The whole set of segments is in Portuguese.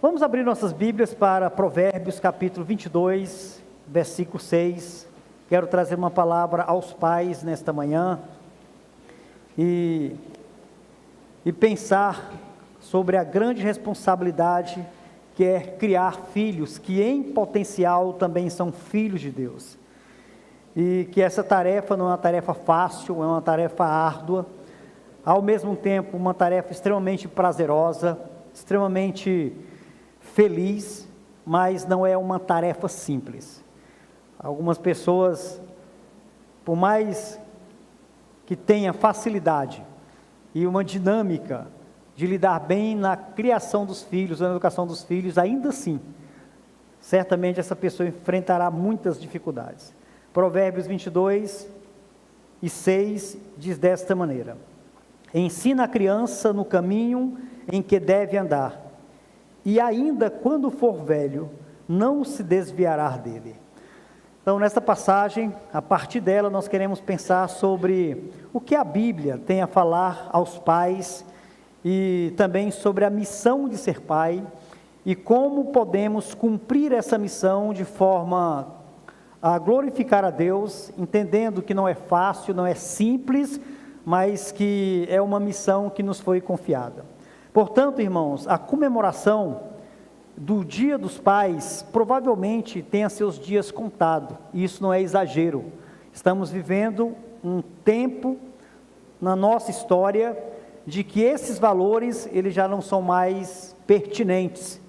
Vamos abrir nossas Bíblias para Provérbios capítulo 22, versículo 6. Quero trazer uma palavra aos pais nesta manhã e pensar sobre a grande responsabilidade que é criar filhos que em potencial também são filhos de Deus. E que essa tarefa não é uma tarefa fácil, é uma tarefa árdua, ao mesmo tempo uma tarefa extremamente prazerosa, extremamente feliz, mas não é uma tarefa simples. Algumas pessoas, por mais que tenha facilidade e uma dinâmica de lidar bem na criação dos filhos, na educação dos filhos, ainda assim, certamente essa pessoa enfrentará muitas dificuldades. Provérbios 22 e 6 diz desta maneira: ensina a criança no caminho em que deve andar, e ainda quando for velho, não se desviará dele. Então, nesta passagem, a partir dela, nós queremos pensar sobre o que a Bíblia tem a falar aos pais e também sobre a missão de ser pai e como podemos cumprir essa missão de forma a glorificar a Deus, entendendo que não é fácil, não é simples, mas que é uma missão que nos foi confiada. Portanto, irmãos, a comemoração do Dia dos Pais provavelmente tenha seus dias contados, e isso não é exagero. Estamos vivendo um tempo na nossa história de que esses valores eles já não são mais pertinentes.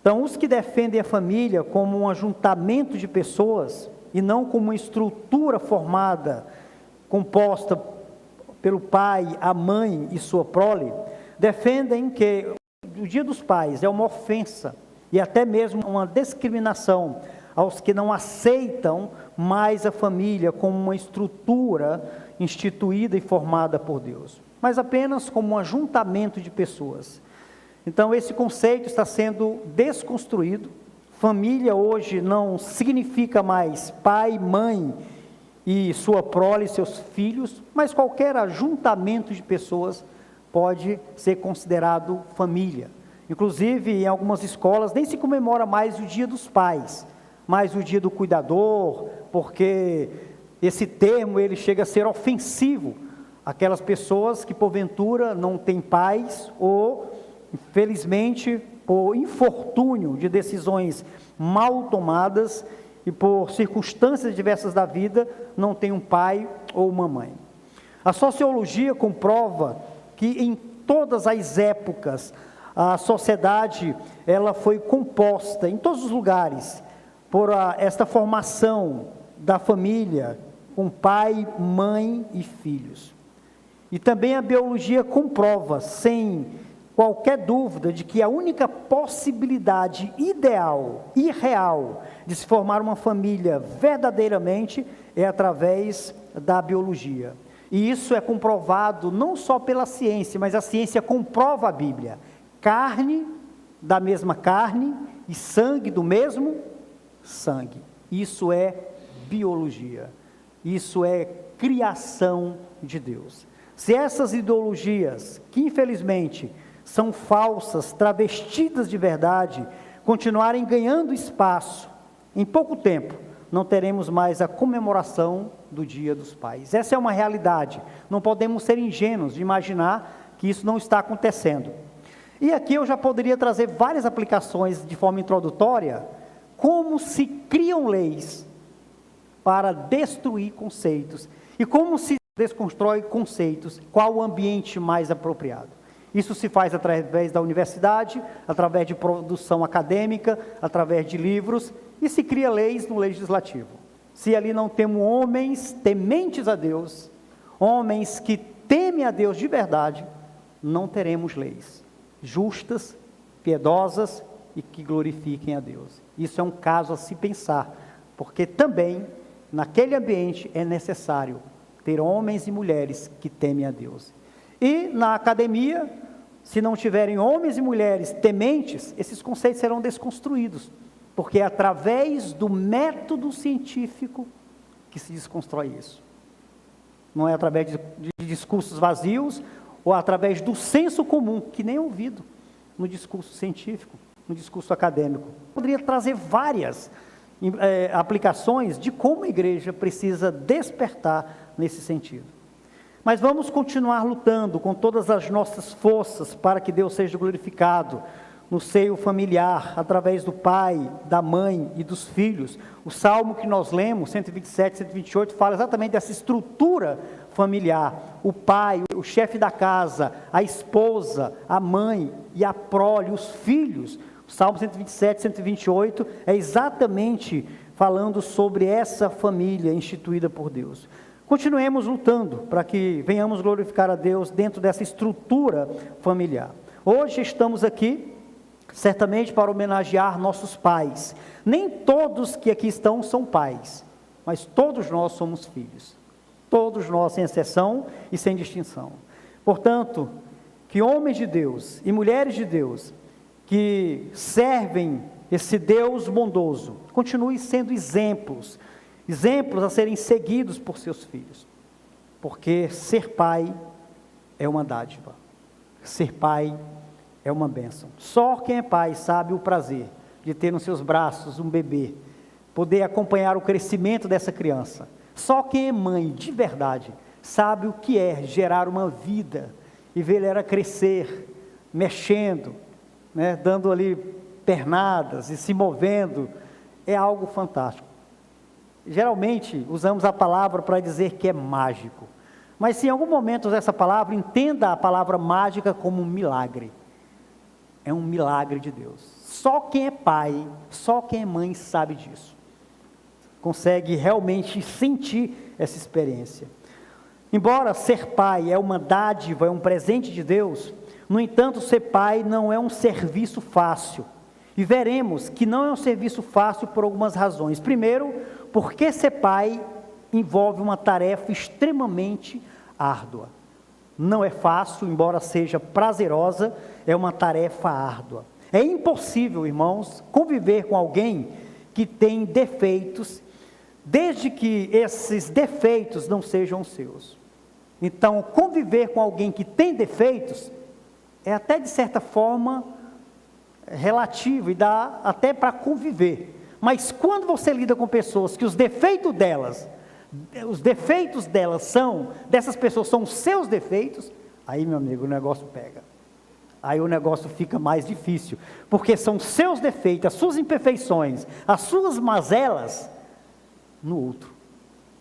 Então, os que defendem a família como um ajuntamento de pessoas e não como uma estrutura formada, composta pelo pai, a mãe e sua prole, defendem que o Dia dos Pais é uma ofensa e até mesmo uma discriminação aos que não aceitam mais a família como uma estrutura instituída e formada por Deus, mas apenas como um ajuntamento de pessoas. Então, esse conceito está sendo desconstruído. Família hoje não significa mais pai, mãe e sua prole, seus filhos, mas qualquer ajuntamento de pessoas pode ser considerado família. Inclusive, em algumas escolas nem se comemora mais o Dia dos Pais, mas o Dia do Cuidador, porque esse termo ele chega a ser ofensivo àquelas pessoas que porventura não têm pais ou, infelizmente, por infortúnio de decisões mal tomadas e por circunstâncias diversas da vida, não tem um pai ou uma mãe. A sociologia comprova que em todas as épocas a sociedade ela foi composta em todos os lugares por esta formação da família com pai, mãe e filhos. E também a biologia comprova sem qualquer dúvida de que a única possibilidade ideal e real de se formar uma família verdadeiramente é através da biologia. E isso é comprovado não só pela ciência, mas a ciência comprova a Bíblia. Carne da mesma carne e sangue do mesmo sangue. Isso é biologia. Isso é criação de Deus. Se essas ideologias, que infelizmente são falsas, travestidas de verdade, continuarem ganhando espaço, em pouco tempo, não teremos mais a comemoração do Dia dos Pais. Essa é uma realidade. Não podemos ser ingênuos de imaginar que isso não está acontecendo. E aqui eu já poderia trazer várias aplicações de forma introdutória, como se criam leis para destruir conceitos e como se desconstrói conceitos, qual o ambiente mais apropriado. Isso se faz através da universidade, através de produção acadêmica, através de livros, e se cria leis no legislativo. Se ali não temos homens tementes a Deus, homens que temem a Deus de verdade, não teremos leis justas, piedosas e que glorifiquem a Deus. Isso é um caso a se pensar, porque também naquele ambiente é necessário ter homens e mulheres que temem a Deus. E na academia, se não tiverem homens e mulheres tementes, esses conceitos serão desconstruídos, porque é através do método científico que se desconstrói isso. Não é através de discursos vazios ou através do senso comum, que nem é ouvido no discurso científico. no discurso acadêmico. Poderia trazer várias aplicações de como a igreja precisa despertar nesse sentido. Mas vamos continuar lutando com todas as nossas forças para que Deus seja glorificado no seio familiar, através do pai, da mãe e dos filhos. O salmo que nós lemos, 127, 128, fala exatamente dessa estrutura familiar. O pai, o chefe da casa, a esposa, a mãe e a prole, os filhos. O salmo 127, 128 é exatamente falando sobre essa família instituída por Deus. Continuemos lutando para que venhamos glorificar a Deus dentro dessa estrutura familiar. Hoje estamos aqui, certamente para homenagear nossos pais. Nem todos que aqui estão são pais, mas todos nós somos filhos. Todos nós, sem exceção e sem distinção. Portanto, que homens de Deus e mulheres de Deus que servem esse Deus bondoso, continuem sendo exemplos a serem seguidos por seus filhos, porque ser pai é uma dádiva, ser pai é uma bênção. Só quem é pai sabe o prazer de ter nos seus braços um bebê, poder acompanhar o crescimento dessa criança. Só quem é mãe de verdade sabe o que é gerar uma vida e ver ela crescer, mexendo, dando ali pernadas e se movendo, é algo fantástico. Geralmente usamos a palavra para dizer que é mágico, mas se em algum momento usar essa palavra, entenda a palavra mágica como um milagre. É um milagre de Deus. Só quem é pai, só quem é mãe sabe disso, consegue realmente sentir essa experiência. Embora ser pai é uma dádiva, é um presente de Deus, no entanto, ser pai não é um serviço fácil. E veremos que não é um serviço fácil por algumas razões. Primeiro, porque ser pai envolve uma tarefa extremamente árdua. Não é fácil, embora seja prazerosa, é uma tarefa árdua. É impossível, irmãos, conviver com alguém que tem defeitos, desde que esses defeitos não sejam seus. Então, conviver com alguém que tem defeitos é até de certa forma relativo e dá até para conviver. Mas quando você lida com pessoas que os defeitos delas dessas pessoas são os seus defeitos, aí, meu amigo, o negócio pega. Aí o negócio fica mais difícil, porque são seus defeitos, as suas imperfeições, as suas mazelas no outro,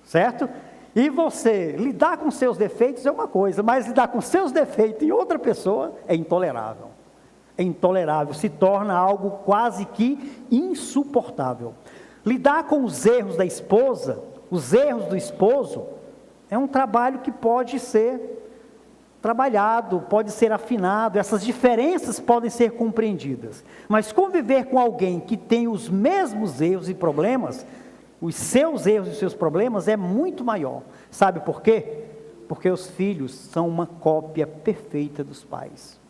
certo? E você lidar com seus defeitos é uma coisa, mas lidar com seus defeitos em outra pessoa é intolerável. É intolerável, se torna algo quase que insuportável. Lidar com os erros da esposa, os erros do esposo, é um trabalho que pode ser trabalhado, pode ser afinado, essas diferenças podem ser compreendidas. Mas conviver com alguém que tem os mesmos erros e problemas, os seus erros e os seus problemas, é muito maior. Sabe por quê? Porque os filhos são uma cópia perfeita dos pais.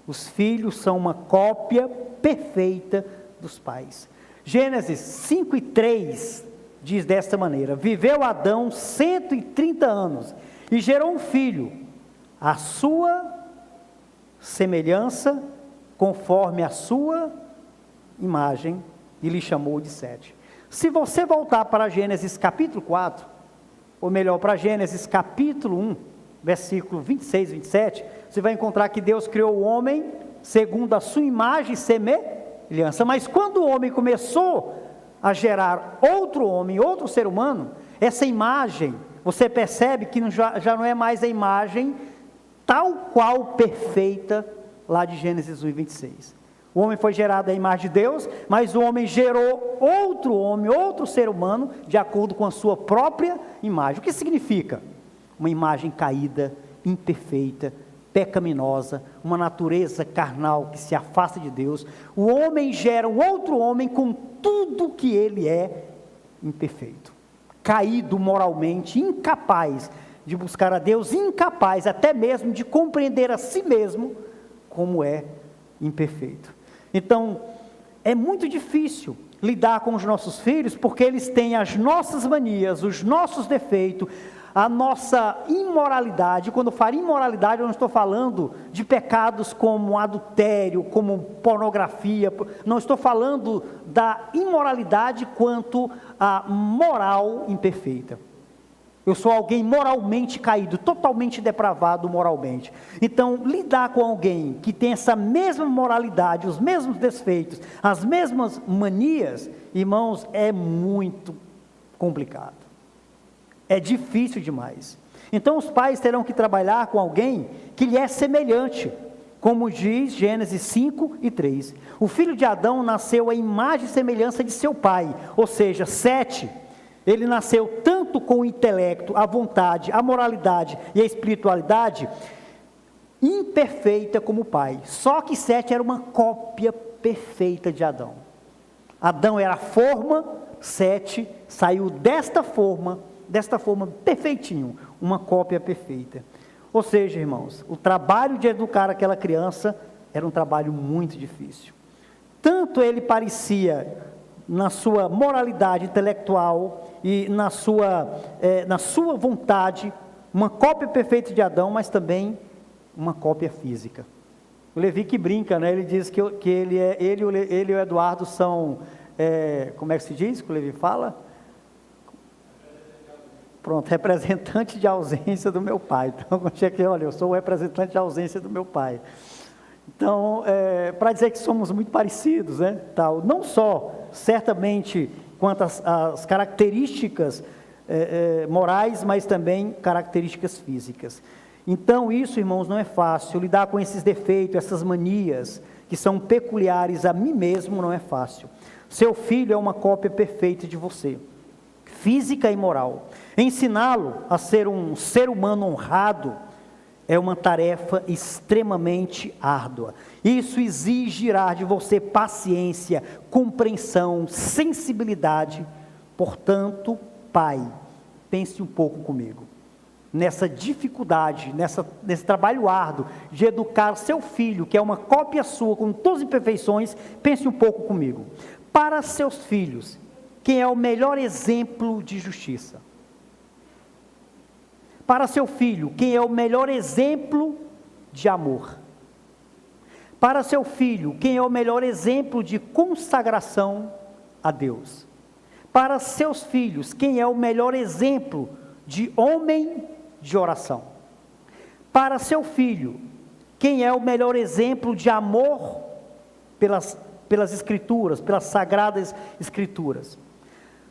Os filhos são uma cópia perfeita dos pais. Gênesis 5:3 diz desta maneira: viveu Adão 130 anos e gerou um filho, à sua semelhança, conforme a sua imagem, e lhe chamou de Sete. Se você voltar para Gênesis capítulo 4, ou melhor, para Gênesis capítulo 1, versículo 26 e 27, você vai encontrar que Deus criou o homem segundo a sua imagem e semelhança. Mas quando o homem começou a gerar outro homem, outro ser humano, essa imagem, você percebe que já não é mais a imagem tal qual perfeita lá de Gênesis 1 e 26. O homem foi gerado à imagem de Deus, mas o homem gerou outro homem, outro ser humano, de acordo com a sua própria imagem. O que significa? Uma imagem caída, imperfeita, pecaminosa, uma natureza carnal que se afasta de Deus. O homem gera um outro homem com tudo que ele é imperfeito, caído moralmente, incapaz de buscar a Deus, incapaz até mesmo de compreender a si mesmo como é imperfeito. Então, é muito difícil lidar com os nossos filhos, porque eles têm as nossas manias, os nossos defeitos, a nossa imoralidade. Quando eu falo imoralidade, eu não estou falando de pecados como adultério, como pornografia, não estou falando da imoralidade quanto a moral imperfeita. Eu sou alguém moralmente caído, totalmente depravado moralmente. Então, lidar com alguém que tem essa mesma moralidade, os mesmos defeitos, as mesmas manias, irmãos, é muito complicado. É difícil demais. Então, os pais terão que trabalhar com alguém que lhe é semelhante, como diz Gênesis 5:3. O filho de Adão nasceu à imagem e semelhança de seu pai, ou seja, Sete. Ele nasceu tanto com o intelecto, a vontade, a moralidade e a espiritualidade imperfeita como o pai. Só que Sete era uma cópia perfeita de Adão. Adão era a forma, Sete saiu desta forma perfeitinho, uma cópia perfeita. Ou seja, irmãos, o trabalho de educar aquela criança era um trabalho muito difícil. Tanto ele parecia, na sua moralidade intelectual e na sua vontade, uma cópia perfeita de Adão, mas também uma cópia física. O Levi que brinca, né? Ele diz que ele e o Eduardo são, como é que se diz que o Levi fala? Pronto, representante de ausência do meu pai. Então, quando chega aqui, olha, eu sou o representante de ausência do meu pai. Então, para dizer que somos muito parecidos, né? Tal, não só, certamente, quanto às características morais, mas também características físicas. Então, isso, irmãos, não é fácil. Lidar com esses defeitos, essas manias, que são peculiares a mim mesmo, não é fácil. Seu filho é uma cópia perfeita de você, física e moral. Ensiná-lo a ser um ser humano honrado é uma tarefa extremamente árdua. Isso exigirá de você paciência, compreensão, sensibilidade. Portanto, pai, pense um pouco comigo. Nessa dificuldade, nesse trabalho árduo de educar seu filho, que é uma cópia sua, com todas as imperfeições, pense um pouco comigo. Para seus filhos, quem é o melhor exemplo de justiça? Para seu filho, quem é o melhor exemplo de amor? Para seu filho, quem é o melhor exemplo de consagração a Deus? Para seus filhos, quem é o melhor exemplo de homem de oração? Para seu filho, quem é o melhor exemplo de amor pelas Escrituras, pelas Sagradas Escrituras?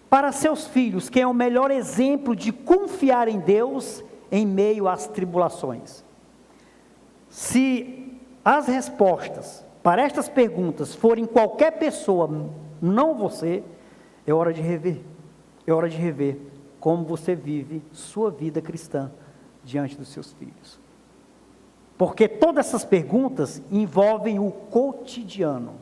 Para seus filhos, quem é o melhor exemplo de confiar em Deus em meio às tribulações? Se as respostas para estas perguntas forem qualquer pessoa, não você, é hora de rever. É hora de rever como você vive sua vida cristã diante dos seus filhos. Porque todas essas perguntas envolvem o cotidiano,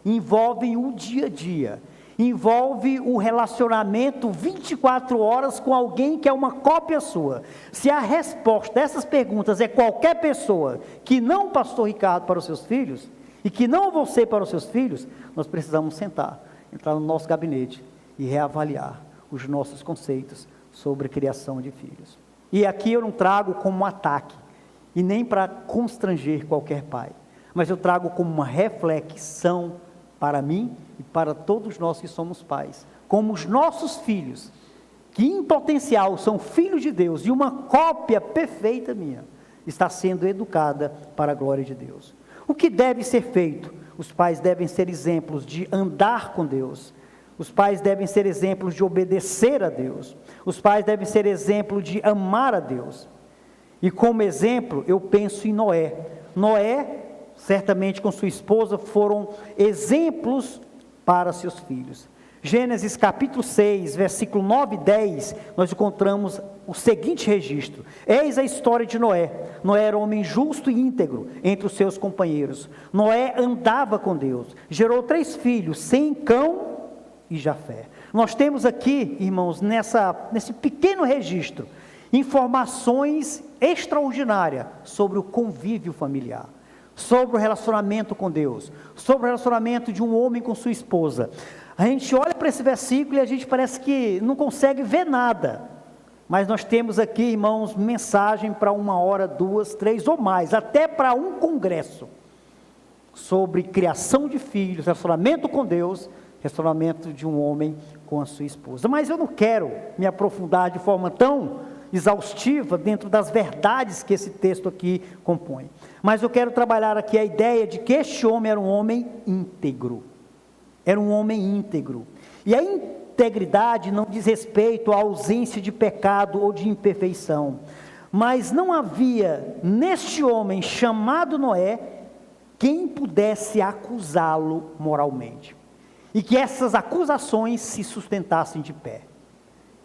envolvem o dia a dia, envolve o relacionamento 24 horas com alguém que é uma cópia sua. Se a resposta dessas perguntas é qualquer pessoa que não o pastor Ricardo para os seus filhos, e que não você para os seus filhos, nós precisamos sentar, entrar no nosso gabinete e reavaliar os nossos conceitos sobre criação de filhos. E aqui eu não trago como um ataque, e nem para constranger qualquer pai, mas eu trago como uma reflexão para mim e para todos nós que somos pais, como os nossos filhos, que em potencial são filhos de Deus, e uma cópia perfeita minha, está sendo educada para a glória de Deus. O que deve ser feito? Os pais devem ser exemplos de andar com Deus, os pais devem ser exemplos de obedecer a Deus, os pais devem ser exemplos de amar a Deus. E como exemplo, eu penso em Noé. Noé, certamente com sua esposa, foram exemplos para seus filhos. Gênesis capítulo 6, versículo 9 e 10, nós encontramos o seguinte registro: eis a história de Noé. Noé era um homem justo e íntegro entre os seus companheiros. Noé andava com Deus, gerou 3 filhos, Sem, Cão e Jafé. Nós temos aqui, irmãos, nesse pequeno registro, informações extraordinárias sobre o convívio familiar, sobre o relacionamento com Deus, sobre o relacionamento de um homem com sua esposa. A gente olha para esse versículo e a gente parece que não consegue ver nada, Mas nós temos aqui, irmãos, mensagem para 1 hora, 2, 3 ou mais, até para um congresso, sobre criação de filhos, relacionamento com Deus, relacionamento de um homem com a sua esposa. Mas eu não quero me aprofundar de forma tão exaustiva dentro das verdades que esse texto aqui compõe. Mas eu quero trabalhar aqui a ideia de que este homem era um homem íntegro. Era um homem íntegro. E a integridade não diz respeito à ausência de pecado ou de imperfeição. Mas não havia neste homem chamado Noé quem pudesse acusá-lo moralmente. E que essas acusações se sustentassem de pé.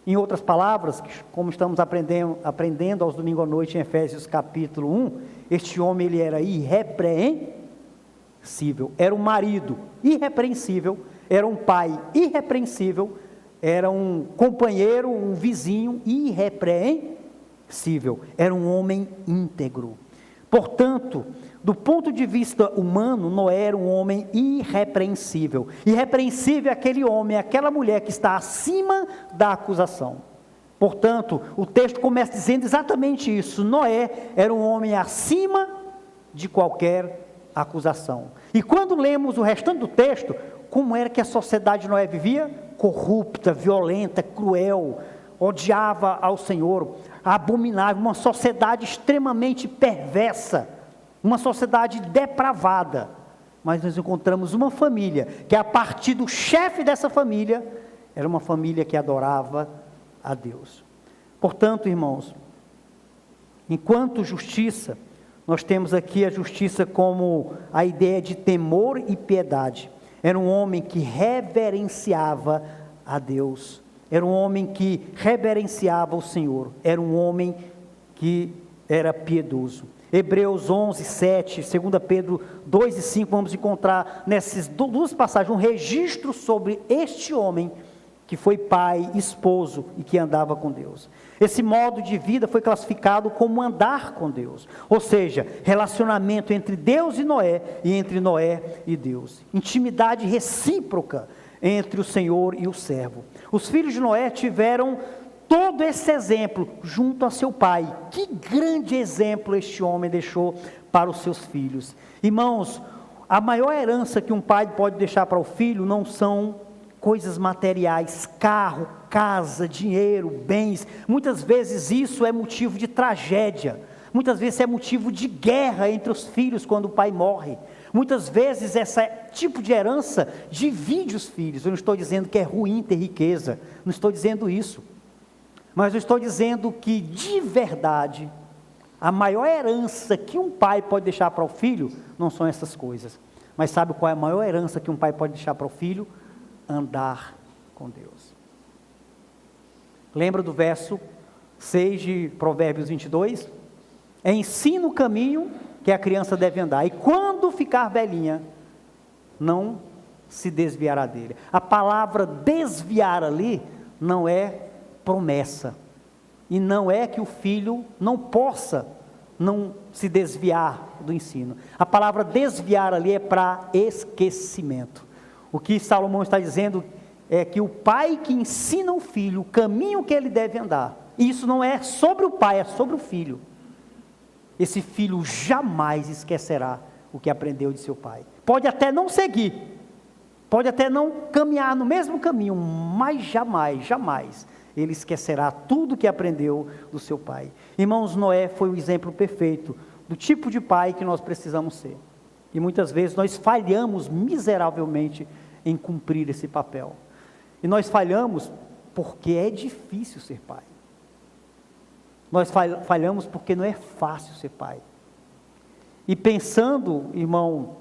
Em outras palavras, como estamos aprendendo aos domingos à noite em Efésios capítulo 1, este homem ele era irrepreensível, era um marido irrepreensível, era um pai irrepreensível, era um companheiro, um vizinho irrepreensível, era um homem íntegro. Portanto, do ponto de vista humano, Noé era um homem irrepreensível. Irrepreensível é aquele homem, aquela mulher que está acima da acusação. Portanto, o texto começa dizendo exatamente isso. Noé era um homem acima de qualquer acusação. E quando lemos o restante do texto, como era que a sociedade de Noé vivia? Corrupta, violenta, cruel, odiava ao Senhor, abominável, uma sociedade extremamente perversa, uma sociedade depravada. Mas nós encontramos uma família, que a partir do chefe dessa família, era uma família que adorava a Deus. Portanto, irmãos, enquanto justiça, nós temos aqui a justiça como a ideia de temor e piedade. Era um homem que reverenciava a Deus, era um homem que reverenciava o Senhor, era um homem que era piedoso. Hebreus 11, 7, 2 Pedro 2 e 5, vamos encontrar nessas duas passagens um registro sobre este homem que foi pai, esposo e que andava com Deus. Esse modo de vida foi classificado como andar com Deus, ou seja, relacionamento entre Deus e Noé entre Noé e Deus, intimidade recíproca entre o Senhor e o servo. Os filhos de Noé tiveram todo esse exemplo junto a seu pai. Que grande exemplo este homem deixou para os seus filhos. Irmãos, a maior herança que um pai pode deixar para o filho não são coisas materiais, carro, casa, dinheiro, bens. Muitas vezes isso é motivo de tragédia. Muitas vezes é motivo de guerra entre os filhos quando o pai morre. Muitas vezes esse tipo de herança divide os filhos. Eu não estou dizendo que é ruim ter riqueza, não estou dizendo isso. Mas eu estou dizendo que, de verdade, a maior herança que um pai pode deixar para o filho, não são essas coisas. Mas sabe qual é a maior herança que um pai pode deixar para o filho? Andar com Deus. Lembra do verso 6 de Provérbios 22? Ensina o caminho que a criança deve andar, e quando ficar velhinha, não se desviará dele. A palavra desviar ali não é promessa, e não é que o filho não possa não se desviar do ensino. A palavra desviar ali é para esquecimento. O que Salomão está dizendo é que o pai que ensina o filho o caminho que ele deve andar, e isso não é sobre o pai, é sobre o filho. Esse filho jamais esquecerá o que aprendeu de seu pai. Pode até não seguir, pode até não caminhar no mesmo caminho, mas jamais ele esquecerá tudo que aprendeu do seu pai. Irmãos, Noé foi o exemplo perfeito do tipo de pai que nós precisamos ser. E muitas vezes nós falhamos miseravelmente em cumprir esse papel. E nós falhamos porque é difícil ser pai. Nós falhamos porque não é fácil ser pai. E pensando, irmão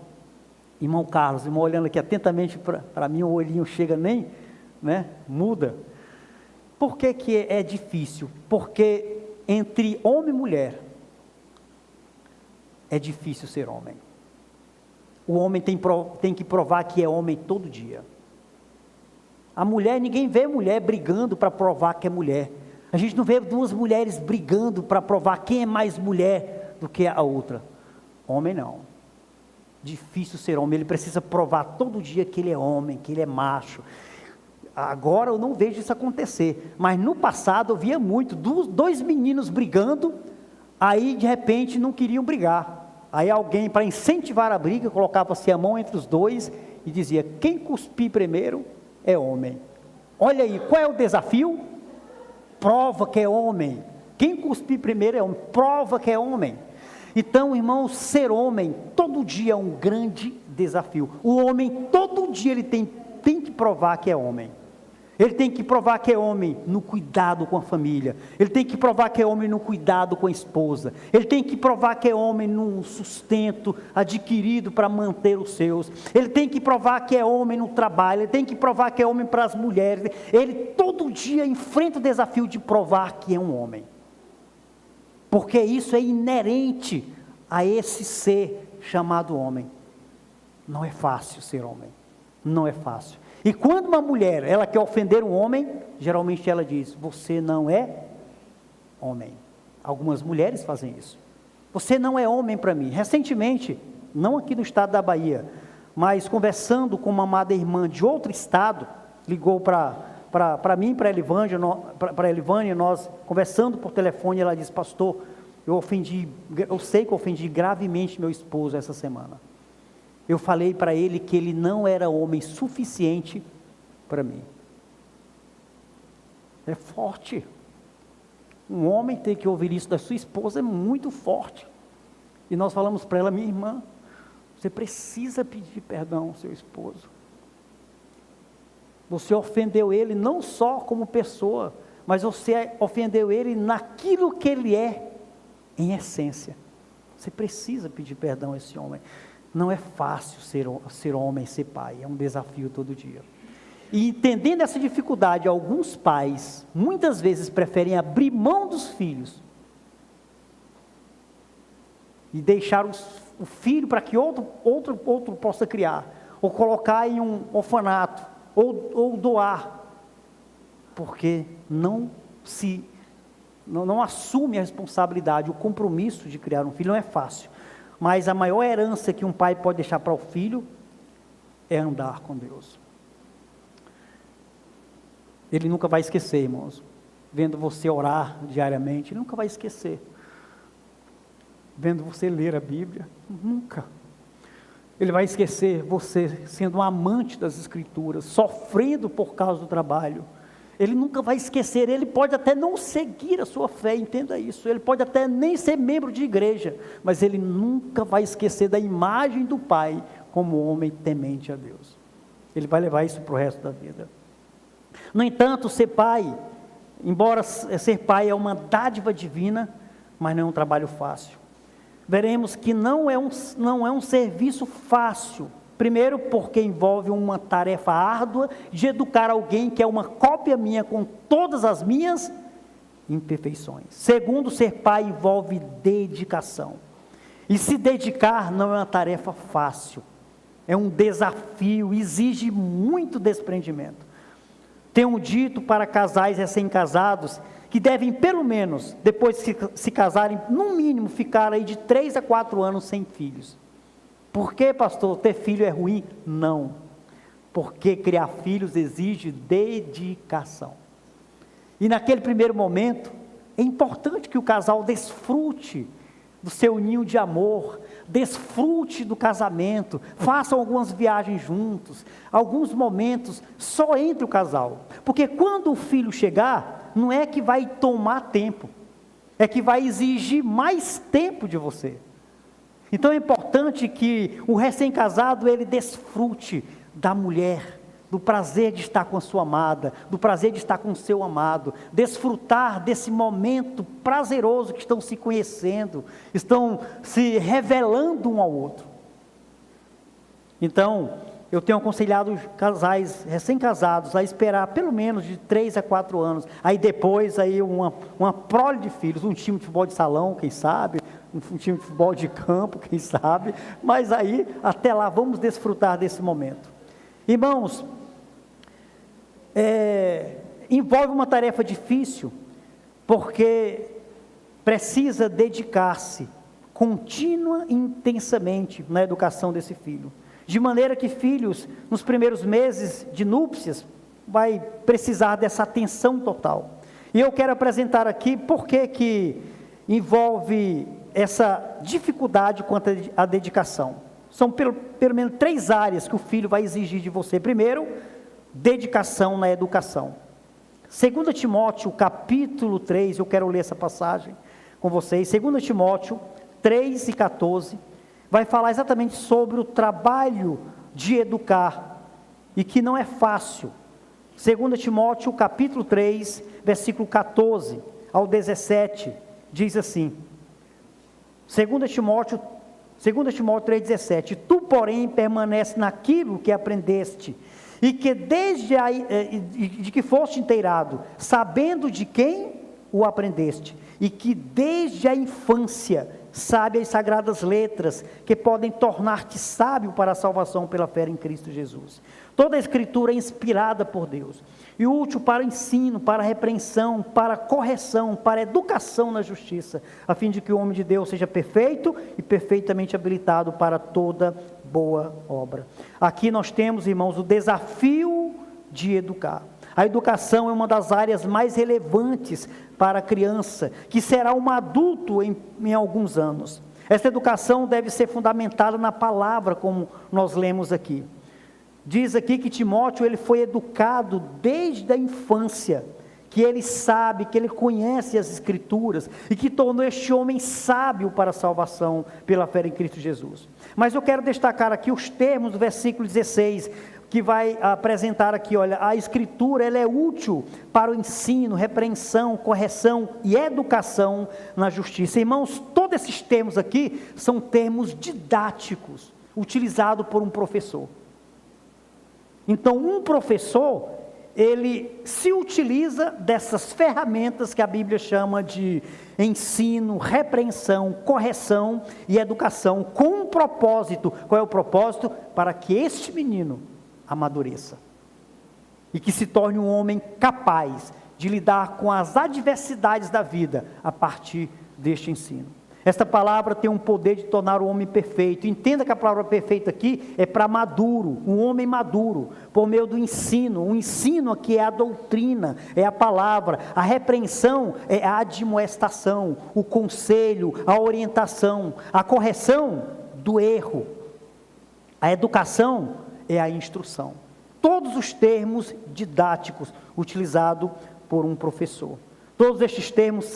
Carlos, irmão olhando aqui atentamente para mim, o olhinho chega nem, muda. Por que é difícil? Porque entre homem e mulher, é difícil ser homem. O homem tem que provar que é homem todo dia. A mulher, ninguém vê mulher brigando para provar que é mulher. A gente não vê duas mulheres brigando para provar quem é mais mulher do que a outra. Homem não. Difícil ser homem, ele precisa provar todo dia que ele é homem, que ele é macho. Agora eu não vejo isso acontecer, mas no passado eu via muito, dois meninos brigando, aí de repente não queriam brigar, aí alguém, para incentivar a briga, colocava-se a mão entre os dois e dizia: quem cuspir primeiro é homem. Olha aí, qual é o desafio? Prova que é homem. Quem cuspir primeiro é homem, prova que é homem. Então, irmãos, ser homem todo dia é um grande desafio. O homem todo dia ele tem que provar que é homem. Ele tem que provar que é homem no cuidado com a família. Ele tem que provar que é homem no cuidado com a esposa. Ele tem que provar que é homem no sustento adquirido para manter os seus. Ele tem que provar que é homem no trabalho. Ele tem que provar que é homem para as mulheres. Ele todo dia enfrenta o desafio de provar que é um homem. Porque isso é inerente a esse ser chamado homem. Não é fácil ser homem. Não é fácil. E quando uma mulher, ela quer ofender um homem, geralmente ela diz: você não é homem. Algumas mulheres fazem isso. Você não é homem para mim. Recentemente, não aqui no estado da Bahia, mas conversando com uma amada irmã de outro estado, ligou para mim, para a Elivânia, nós conversando por telefone, ela disse: pastor, eu sei que eu ofendi gravemente meu esposo essa semana. Eu falei para ele que ele não era homem suficiente para mim. É forte. Um homem ter que ouvir isso da sua esposa é muito forte. E nós falamos para ela: minha irmã, você precisa pedir perdão ao seu esposo. Você ofendeu ele não só como pessoa, mas você ofendeu ele naquilo que ele é, em essência. Você precisa pedir perdão a esse homem. Não é fácil ser homem, ser pai, é um desafio todo dia. E entendendo essa dificuldade, alguns pais, muitas vezes preferem abrir mão dos filhos, e deixar o filho para que outro possa criar, ou colocar em um orfanato, ou doar, porque não assume a responsabilidade, o compromisso de criar um filho. Não é fácil. Mas a maior herança que um pai pode deixar para o filho é andar com Deus. Ele nunca vai esquecer, irmãos. Vendo você orar diariamente, ele nunca vai esquecer. Vendo você ler a Bíblia, nunca. Ele vai esquecer você sendo um amante das Escrituras, sofrendo por causa do trabalho. Ele nunca vai esquecer. Ele pode até não seguir a sua fé, entenda isso. Ele pode até nem ser membro de igreja, mas ele nunca vai esquecer da imagem do pai como homem temente a Deus. Ele vai levar isso para o resto da vida. No entanto, ser pai, embora ser pai é uma dádiva divina, mas não é um trabalho fácil. Veremos que não é um serviço fácil. Primeiro, porque envolve uma tarefa árdua de educar alguém que é uma cópia minha com todas as minhas imperfeições. Segundo, ser pai envolve dedicação. E se dedicar não é uma tarefa fácil. É um desafio, exige muito desprendimento. Tenho dito para casais recém-casados que devem, pelo menos, depois de se casarem, no mínimo, ficar aí de 3 a 4 anos sem filhos. Por que, pastor, ter filho é ruim? Não, porque criar filhos exige dedicação. E naquele primeiro momento, é importante que o casal desfrute do seu ninho de amor, desfrute do casamento, façam algumas viagens juntos, alguns momentos só entre o casal. Porque quando o filho chegar, não é que vai tomar tempo, é que vai exigir mais tempo de você. Então é importante que o recém-casado, ele desfrute da mulher, do prazer de estar com a sua amada, do prazer de estar com o seu amado, desfrutar desse momento prazeroso que estão se conhecendo, estão se revelando um ao outro. Então, eu tenho aconselhado casais recém-casados a esperar pelo menos de 3 a 4 anos, aí depois aí uma prole de filhos, um time de futebol de salão, quem sabe, um time de futebol de campo, quem sabe, mas aí, até lá, vamos desfrutar desse momento. Irmãos, envolve uma tarefa difícil, porque precisa dedicar-se contínua e intensamente na educação desse filho, de maneira que filhos, nos primeiros meses de núpcias, vai precisar dessa atenção total. E eu quero apresentar aqui por que envolve essa dificuldade quanto à dedicação. São pelo menos 3 áreas que o filho vai exigir de você. Primeiro, dedicação na educação. 2 Timóteo, capítulo 3, eu quero ler essa passagem com vocês. 2 Timóteo 3 e 14, vai falar exatamente sobre o trabalho de educar, e que não é fácil. 2 Timóteo, capítulo 3, versículo 14 ao 17, diz assim, 2 Timóteo 3,17, tu, porém, permanece naquilo que aprendeste, e que de que foste inteirado, sabendo de quem o aprendeste, e que desde a infância sabe as sagradas letras, que podem tornar-te sábio para a salvação pela fé em Cristo Jesus. Toda a Escritura é inspirada por Deus, e útil para ensino, para repreensão, para correção, para educação na justiça, a fim de que o homem de Deus seja perfeito e perfeitamente habilitado para toda boa obra. Aqui nós temos, irmãos, o desafio de educar. A educação é uma das áreas mais relevantes para a criança, que será um adulto em alguns anos. Essa educação deve ser fundamentada na palavra, como nós lemos aqui. Diz aqui que Timóteo, ele foi educado desde a infância, que ele sabe, que ele conhece as Escrituras, e que tornou este homem sábio para a salvação pela fé em Cristo Jesus. Mas eu quero destacar aqui os termos do versículo 16, que vai apresentar aqui, olha, a Escritura, ela é útil para o ensino, repreensão, correção e educação na justiça. Irmãos, todos esses termos aqui são termos didáticos, utilizados por um professor. Então, um professor, ele se utiliza dessas ferramentas que a Bíblia chama de ensino, repreensão, correção e educação, com um propósito. Qual é o propósito? Para que este menino amadureça e que se torne um homem capaz de lidar com as adversidades da vida a partir deste ensino. Esta palavra tem um poder de tornar o homem perfeito. Entenda que a palavra perfeito aqui é para maduro, um homem maduro, por meio do ensino. O ensino aqui é a doutrina, é a palavra. A repreensão é a admoestação, o conselho, a orientação, a correção do erro. A educação é a instrução. Todos os termos didáticos utilizados por um professor. Todos estes termos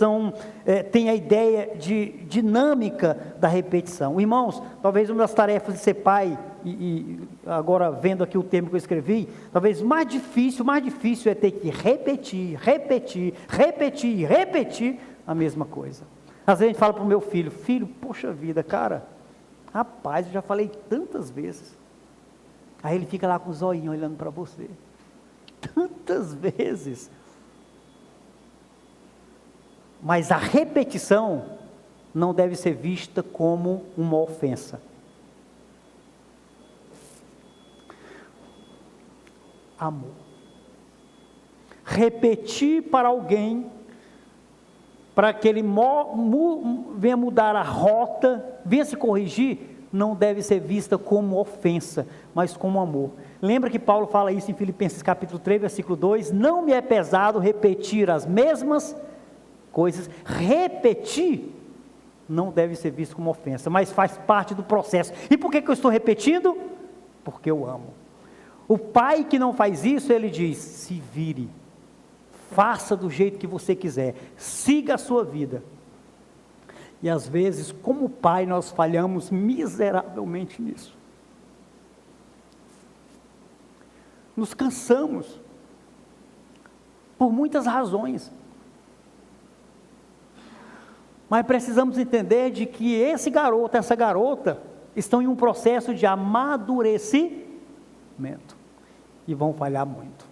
têm a ideia de dinâmica da repetição. Irmãos, talvez uma das tarefas de ser pai, e agora vendo aqui o termo que eu escrevi, talvez mais difícil é ter que repetir a mesma coisa. Às vezes a gente fala para o meu filho, poxa vida, cara, rapaz, eu já falei tantas vezes. Aí ele fica lá com os olhinhos olhando para você. Tantas vezes. Mas a repetição não deve ser vista como uma ofensa. Amor. Repetir para alguém, para que ele venha mudar a rota, venha se corrigir, não deve ser vista como ofensa, mas como amor. Lembra que Paulo fala isso em Filipenses capítulo 3, versículo 2, não me é pesado repetir as mesmas coisas. Repetir não deve ser visto como ofensa, mas faz parte do processo. E por que eu estou repetindo? Porque eu amo. O pai que não faz isso, ele diz, se vire, faça do jeito que você quiser, siga a sua vida. E às vezes, como pai, nós falhamos miseravelmente nisso. Nos cansamos, por muitas razões. Mas precisamos entender de que esse garoto, essa garota, estão em um processo de amadurecimento. E vão falhar muito.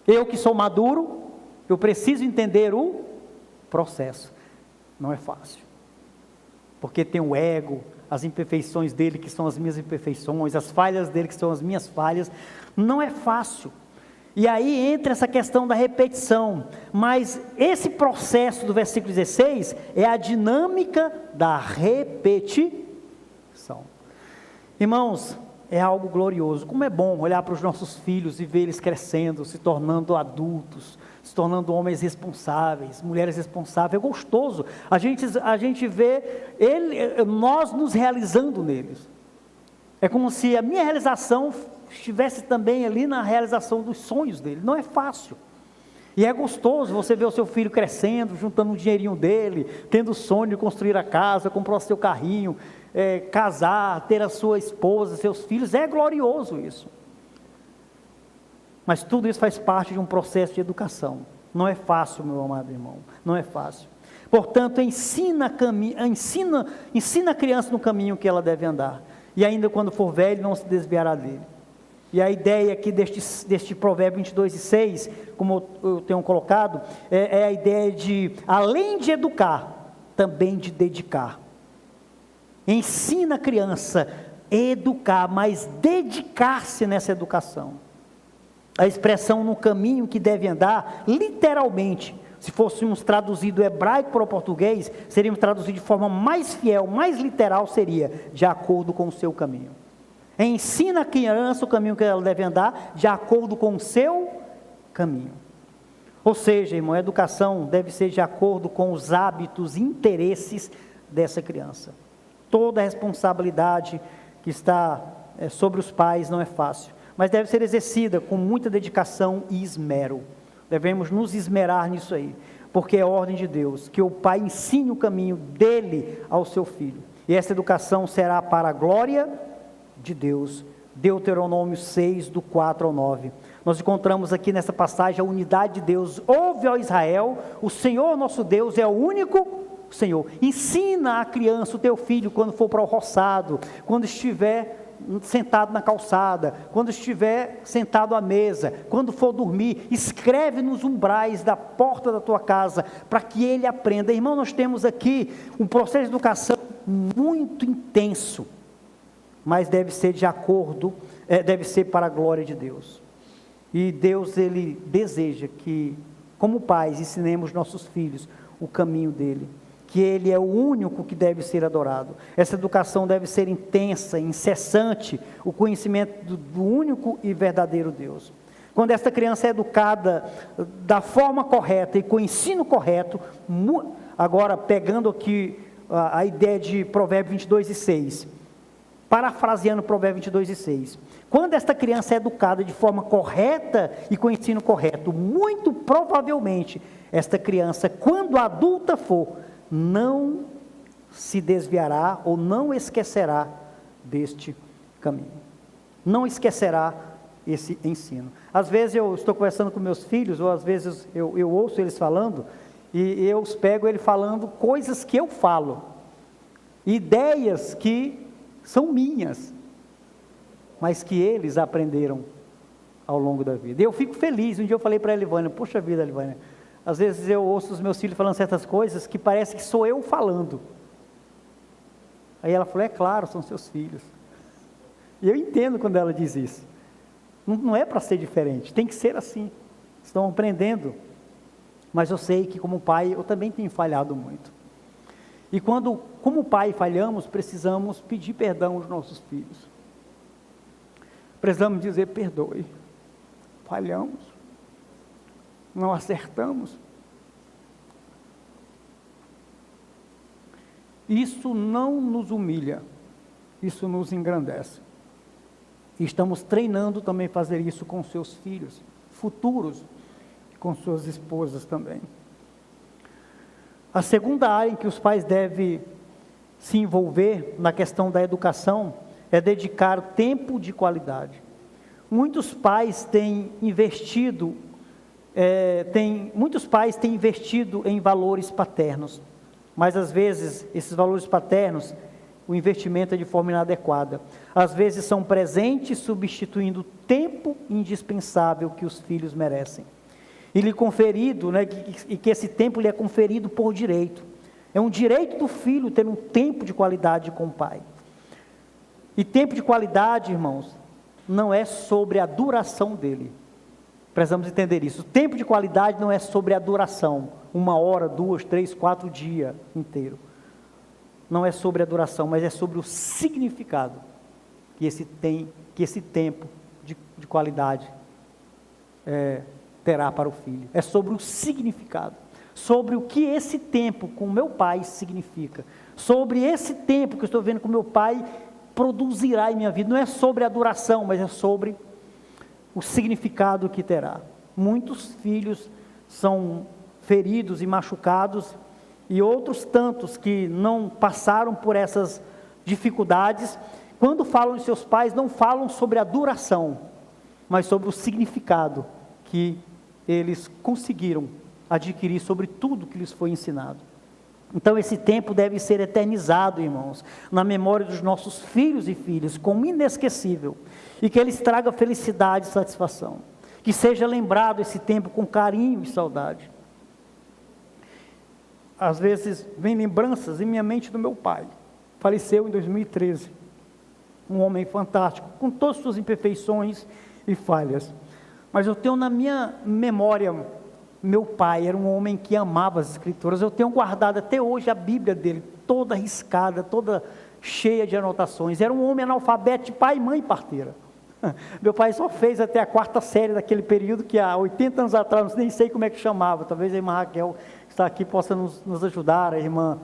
Eu que sou maduro, eu preciso entender o processo. Não é fácil. Porque tem o ego, as imperfeições dele que são as minhas imperfeições, as falhas dele que são as minhas falhas. Não é fácil. E aí entra essa questão da repetição, mas esse processo do versículo 16 é a dinâmica da repetição. Irmãos, é algo glorioso. Como é bom olhar para os nossos filhos e ver eles crescendo, se tornando adultos, se tornando homens responsáveis, mulheres responsáveis. É gostoso. A gente vê nós nos realizando neles. É como se a minha realização estivesse também ali na realização dos sonhos dele. Não é fácil. E é gostoso você ver o seu filho crescendo, juntando um dinheirinho dele, tendo o sonho de construir a casa, comprar o seu carrinho, casar, ter a sua esposa, seus filhos. É glorioso isso. Mas tudo isso faz parte de um processo de educação. Não é fácil, meu amado irmão. Não é fácil. Portanto, ensina a criança no caminho que ela deve andar. E ainda quando for velho, não se desviará dele. E a ideia aqui deste provérbio 22:6, como eu tenho colocado, é a ideia de, além de educar, também de dedicar. Ensina a criança a educar, mas dedicar-se nessa educação. A expressão no caminho que deve andar, literalmente, se fôssemos traduzir do hebraico para o português, seríamos traduzir de forma mais fiel, mais literal, seria de acordo com o seu caminho. Ensina a criança o caminho que ela deve andar, de acordo com o seu caminho. Ou seja, irmão, a educação deve ser de acordo com os hábitos e interesses dessa criança. Toda a responsabilidade que está sobre os pais não é fácil, mas deve ser exercida com muita dedicação e esmero. Devemos nos esmerar nisso aí, porque é ordem de Deus, que o pai ensine o caminho dele ao seu filho. E essa educação será para a glória de Deus. Deuteronômio 6, do 4 ao 9. Nós encontramos aqui nessa passagem a unidade de Deus. Ouve, ó Israel, o Senhor nosso Deus é o único Senhor. Ensina a criança, o teu filho, quando for para o roçado, quando estiver sentado na calçada, quando estiver sentado à mesa, quando for dormir, escreve nos umbrais da porta da tua casa, para que ele aprenda. Irmão, nós temos aqui um processo de educação muito intenso, mas deve ser de acordo, deve ser para a glória de Deus. E Deus, Ele deseja que, como pais, ensinemos nossos filhos o caminho dEle, que Ele é o único que deve ser adorado. Essa educação deve ser intensa, incessante, o conhecimento do único e verdadeiro Deus. Quando esta criança é educada da forma correta e com o ensino correto, agora pegando aqui a ideia de Provérbio 22:6, parafraseando Provérbio 22:6, quando esta criança é educada de forma correta e com o ensino correto, muito provavelmente esta criança, quando adulta for, não se desviará ou não esquecerá deste caminho, não esquecerá esse ensino. Às vezes eu estou conversando com meus filhos, ou às vezes eu ouço eles falando, e eu os pego ele falando coisas que eu falo, ideias que são minhas, mas que eles aprenderam ao longo da vida. E eu fico feliz. Um dia eu falei para a Elivânia, poxa vida, Elivânia, às vezes eu ouço os meus filhos falando certas coisas que parece que sou eu falando. Aí ela falou, é claro, são seus filhos. E eu entendo quando ela diz isso. Não é para ser diferente, tem que ser assim. Estão aprendendo. Mas eu sei que como pai, eu também tenho falhado muito. E quando, como pai, falhamos, precisamos pedir perdão aos nossos filhos. Precisamos dizer, perdoe. Falhamos. Não acertamos. Isso não nos humilha. Isso nos engrandece. E estamos treinando também fazer isso com seus filhos futuros, com suas esposas também. A segunda área em que os pais devem se envolver na questão da educação é dedicar tempo de qualidade. Muitos pais têm investido em valores paternos, mas às vezes esses valores paternos, o investimento é de forma inadequada. Às vezes são presentes substituindo o tempo indispensável que os filhos merecem. E lhe conferido, e que esse tempo lhe é conferido por direito. É um direito do filho ter um tempo de qualidade com o pai. E tempo de qualidade, irmãos, não é sobre a duração dele. Precisamos entender isso. O tempo de qualidade não é sobre a duração. 1 hora, 2, 3, 4 dias inteiro. Não é sobre a duração, mas é sobre o significado. que esse tempo de qualidade terá para o filho. É sobre o significado, sobre o que esse tempo com meu pai significa, sobre esse tempo que eu estou vendo com meu pai produzirá em minha vida. Não é sobre a duração, mas é sobre o significado que terá. Muitos filhos são feridos e machucados, e outros tantos que não passaram por essas dificuldades, quando falam de seus pais, não falam sobre a duração, mas sobre o significado que eles conseguiram adquirir sobre tudo que lhes foi ensinado. Então esse tempo deve ser eternizado, irmãos, na memória dos nossos filhos e filhas, como inesquecível, e que eles tragam felicidade e satisfação, que seja lembrado esse tempo com carinho e saudade. Às vezes vem lembranças em minha mente do meu pai, faleceu em 2013, um homem fantástico, com todas as suas imperfeições e falhas, mas eu tenho na minha memória, meu pai era um homem que amava as escrituras. Eu tenho guardado até hoje a Bíblia dele, toda riscada, toda cheia de anotações. Era um homem analfabeto de pai, mãe e parteira. Meu pai só fez até a 4ª série daquele período, que há 80 anos atrás, nem sei como é que chamava, talvez a irmã Raquel que está aqui possa nos ajudar, as irmãs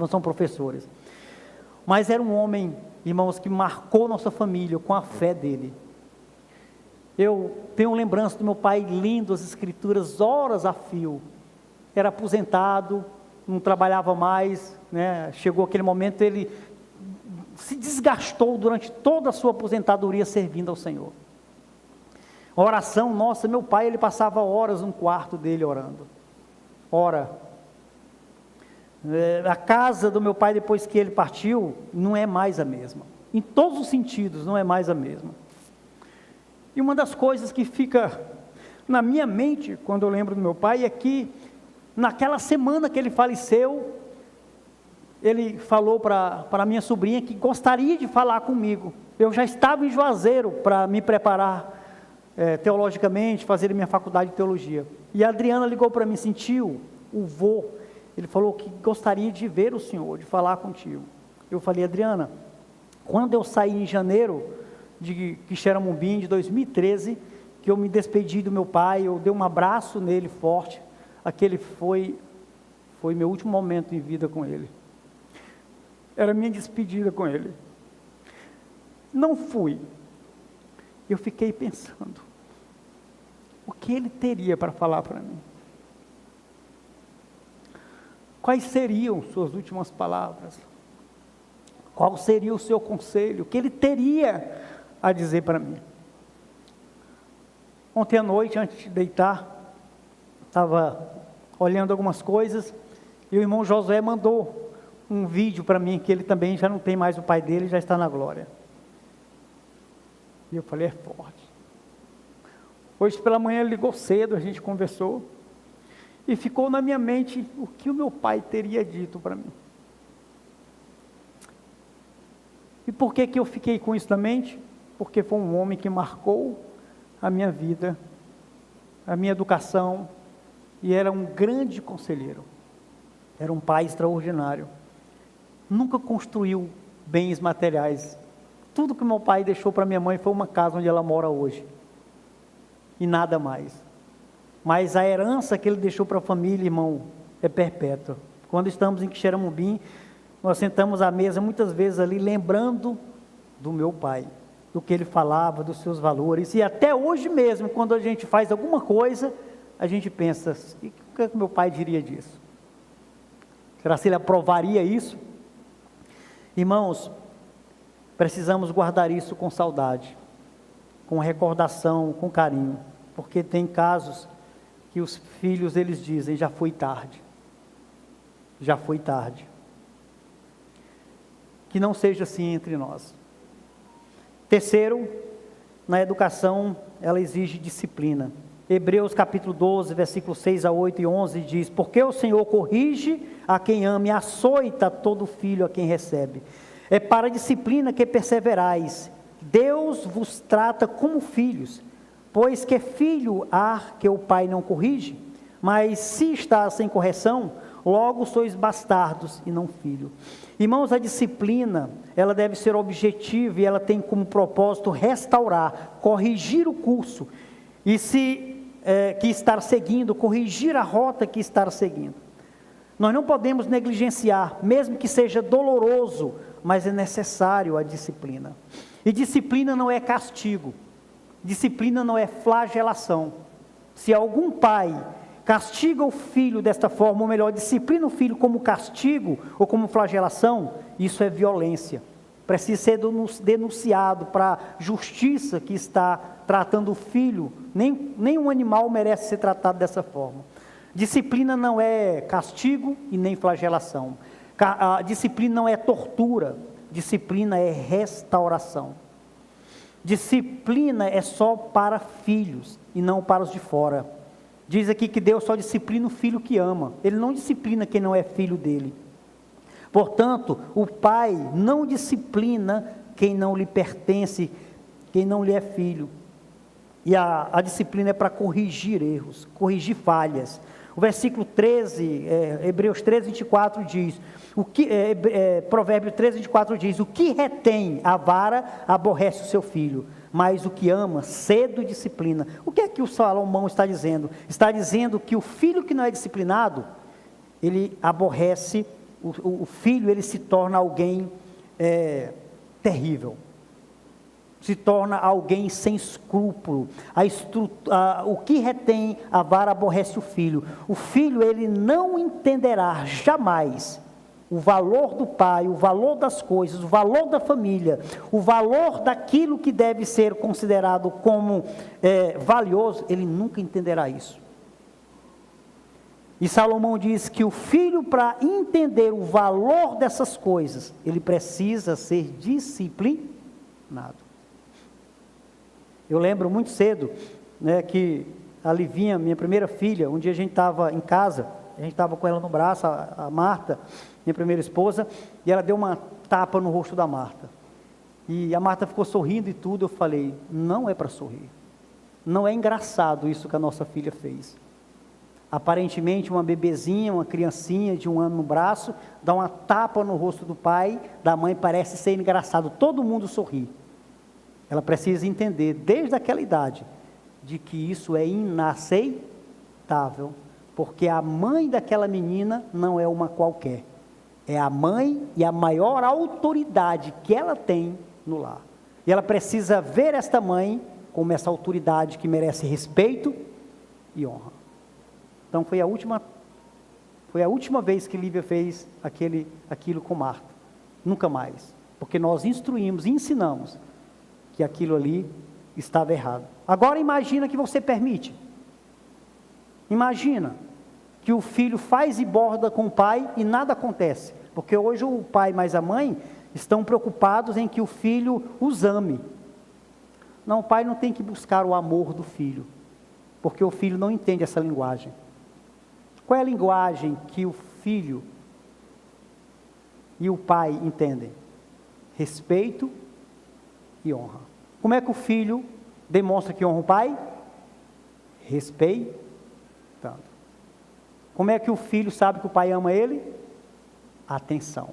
são professores. Mas era um homem, irmãos, que marcou nossa família com a fé dele. Eu tenho lembrança do meu pai lendo as escrituras horas a fio. Era aposentado, não trabalhava mais, né? Chegou aquele momento, ele se desgastou durante toda a sua aposentadoria servindo ao Senhor. A oração, nossa, meu pai, ele passava horas no quarto dele orando. A casa do meu pai, depois que ele partiu, não é mais a mesma. Em todos os sentidos, não é mais a mesma. E uma das coisas que fica na minha mente, quando eu lembro do meu pai, é que naquela semana que ele faleceu, ele falou para a minha sobrinha que gostaria de falar comigo. Eu já estava em Juazeiro para me preparar teologicamente, fazer a minha faculdade de teologia. E a Adriana ligou para mim, sentiu o vô, ele falou que gostaria de ver o senhor, de falar contigo. Eu falei, Adriana, quando eu saí em janeiro de Quixeramobim, de 2013, que eu me despedi do meu pai, eu dei um abraço nele forte, aquele foi meu último momento em vida com ele, era a minha despedida com ele. Não fui, eu fiquei pensando, o que ele teria para falar para mim? Quais seriam suas últimas palavras? Qual seria o seu conselho? O que ele teria a dizer para mim? Ontem à noite, antes de deitar, estava olhando algumas coisas, e o irmão Josué mandou um vídeo para mim, que ele também já não tem mais o pai dele, já está na glória. E eu falei, é forte. Hoje pela manhã ele ligou cedo, a gente conversou, e ficou na minha mente o que o meu pai teria dito para mim. E por que eu fiquei com isso na mente? Porque foi um homem que marcou a minha vida, a minha educação, e era um grande conselheiro, era um pai extraordinário, nunca construiu bens materiais, tudo que meu pai deixou para minha mãe foi uma casa onde ela mora hoje, e nada mais, mas a herança que ele deixou para a família, irmão, é perpétua. Quando estamos em Quixeramobim, nós sentamos à mesa muitas vezes ali, lembrando do meu pai, do que ele falava, dos seus valores, e até hoje mesmo, quando a gente faz alguma coisa, a gente pensa, o que meu pai diria disso? Será que ele aprovaria isso? Irmãos, precisamos guardar isso com saudade, com recordação, com carinho, porque tem casos que os filhos, eles dizem, já foi tarde, que não seja assim entre nós. Terceiro, na educação, ela exige disciplina. Hebreus capítulo 12, versículos 6 a 8 e 11 diz, porque o Senhor corrige a quem ama e açoita todo filho a quem recebe. É para a disciplina que perseverais. Deus vos trata como filhos, pois que filho há que o pai não corrige? Mas se está sem correção, logo sois bastardos e não filho. Irmãos, a disciplina, ela deve ser objetiva e ela tem como propósito restaurar, corrigir o curso que estar seguindo, corrigir a rota que estar seguindo. Nós não podemos negligenciar, mesmo que seja doloroso, mas é necessário a disciplina. E disciplina não é castigo, disciplina não é flagelação. Se algum pai castiga o filho desta forma, ou melhor, disciplina o filho como castigo ou como flagelação, isso é violência. Precisa ser denunciado para a justiça que está tratando o filho. Nenhum animal merece ser tratado dessa forma. Disciplina não é castigo e nem flagelação. A disciplina não é tortura, disciplina é restauração. Disciplina é só para filhos e não para os de fora. Diz aqui que Deus só disciplina o filho que ama, Ele não disciplina quem não é filho dele. Portanto, o pai não disciplina quem não lhe pertence, quem não lhe é filho. E a disciplina é para corrigir erros, corrigir falhas. O versículo 13, Hebreus 13, 24 diz, Provérbio 13, 24 diz, o que retém a vara aborrece o seu filho, mas o que ama cedo disciplina. O que é que o Salomão está dizendo? Está dizendo que o filho que não é disciplinado, ele aborrece, o filho ele se torna alguém terrível. Se torna alguém sem escrúpulo. O que retém a vara aborrece o filho. O filho ele não entenderá jamais o valor do pai, o valor das coisas, o valor da família, o valor daquilo que deve ser considerado como valioso. Ele nunca entenderá isso. E Salomão diz que o filho, para entender o valor dessas coisas, ele precisa ser disciplinado. Eu lembro muito cedo, que a Livinha, minha primeira filha, um dia a gente estava em casa, a gente estava com ela no braço, a Marta, minha primeira esposa, e ela deu uma tapa no rosto da Marta. E a Marta ficou sorrindo e tudo, eu falei, não é para sorrir. Não é engraçado isso que a nossa filha fez. Aparentemente uma bebezinha, uma criancinha de 1 ano no braço, dá uma tapa no rosto do pai, da mãe, parece ser engraçado, todo mundo sorri. Ela precisa entender, desde aquela idade, de que isso é inaceitável, porque a mãe daquela menina não é uma qualquer, é a mãe e a maior autoridade que ela tem no lar, e ela precisa ver esta mãe como essa autoridade que merece respeito e honra. Então foi a última vez que Lívia fez aquilo com Marta, nunca mais, porque nós instruímos e ensinamos que aquilo ali estava errado. Agora imagina que você permite. Imagina que o filho faz e borda com o pai e nada acontece. Porque hoje o pai mais a mãe estão preocupados em que o filho os ame. Não, o pai não tem que buscar o amor do filho, porque o filho não entende essa linguagem. Qual é a linguagem que o filho e o pai entendem? Respeito e honra. Como é que o filho demonstra que honra o pai? Respeitando. Como é que o filho sabe que o pai ama ele? Atenção.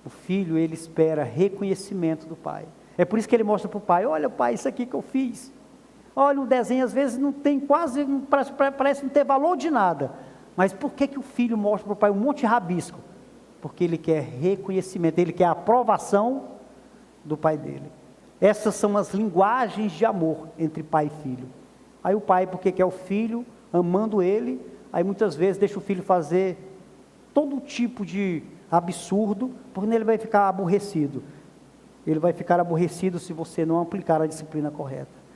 O filho, ele espera reconhecimento do pai. É por isso que ele mostra para o pai, olha pai, isso aqui que eu fiz. Olha, o desenho às vezes não tem parece não ter valor de nada. Mas por que o filho mostra para o pai um monte de rabisco? Porque ele quer reconhecimento, ele quer a aprovação do pai dele. Essas são as linguagens de amor entre pai e filho. Aí o pai, porque quer o filho, amando ele, aí muitas vezes deixa o filho fazer todo tipo de absurdo, porque ele vai ficar aborrecido. Ele vai ficar aborrecido se você não aplicar a disciplina correta.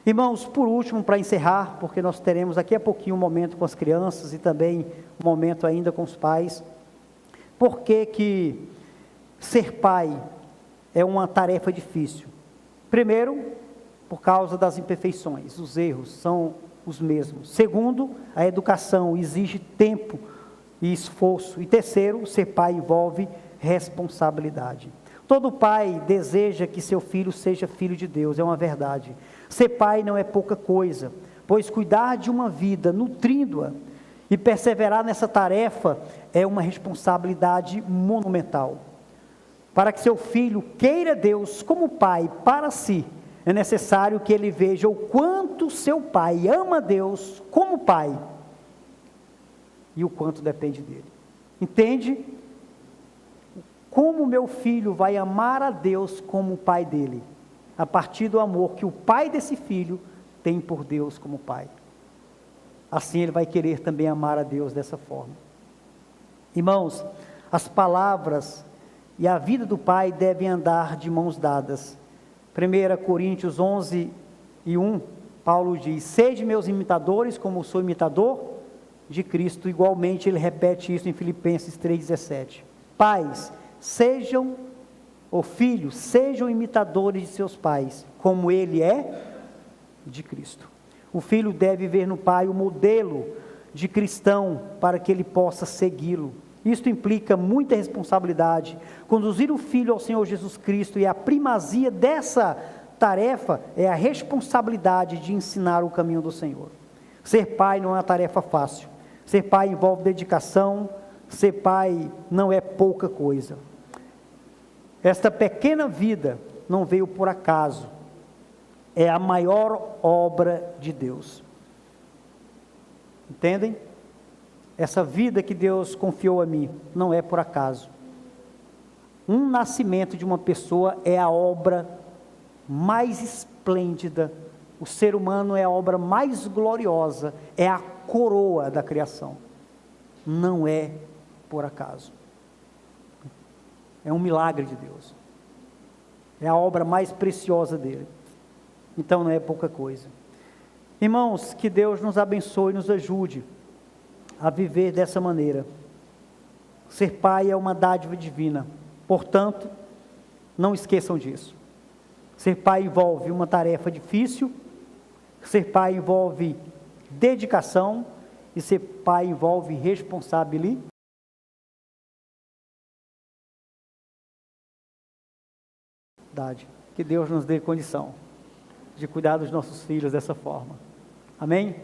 Irmãos, por último, para encerrar, porque nós teremos daqui a pouquinho um momento com as crianças e também um momento ainda com os pais. Por que ser pai é uma tarefa difícil? Primeiro, por causa das imperfeições, os erros são os mesmos. Segundo, a educação exige tempo e esforço. E terceiro, ser pai envolve responsabilidade. Todo pai deseja que seu filho seja filho de Deus, é uma verdade. Ser pai não é pouca coisa, pois cuidar de uma vida, nutrindo-a E perseverar nessa tarefa é uma responsabilidade monumental. Para que seu filho queira Deus como pai para si, é necessário que ele veja o quanto seu pai ama Deus como pai e o quanto depende dele. Entende? Como meu filho vai amar a Deus como o pai dele? A partir do amor que o pai desse filho tem por Deus como pai. Assim ele vai querer também amar a Deus dessa forma. Irmãos, as palavras e a vida do pai devem andar de mãos dadas. 1 Coríntios 11:1, Paulo diz: sede meus imitadores, como sou imitador de Cristo. Igualmente ele repete isso em Filipenses 3:17. Pais, filhos, sejam imitadores de seus pais, como ele é de Cristo. O filho deve ver no pai o modelo de cristão para que ele possa segui-lo. Isto implica muita responsabilidade. Conduzir o filho ao Senhor Jesus Cristo, e a primazia dessa tarefa é a responsabilidade de ensinar o caminho do Senhor. Ser pai não é uma tarefa fácil. Ser pai envolve dedicação. Ser pai não é pouca coisa. Esta pequena vida não veio por acaso. É a maior obra de Deus. Entendem? Essa vida que Deus confiou a mim não é por acaso. Um nascimento de uma pessoa é a obra mais esplêndida. O ser humano é a obra mais gloriosa, é a coroa da criação. Não é por acaso. É um milagre de Deus. É a obra mais preciosa dele. Então não é pouca coisa. Irmãos, que Deus nos abençoe e nos ajude a viver dessa maneira. Ser pai é uma dádiva divina. Portanto, não esqueçam disso. Ser pai envolve uma tarefa difícil. Ser pai envolve dedicação. E ser pai envolve responsabilidade. Que Deus nos dê condição de cuidar dos nossos filhos dessa forma. Amém?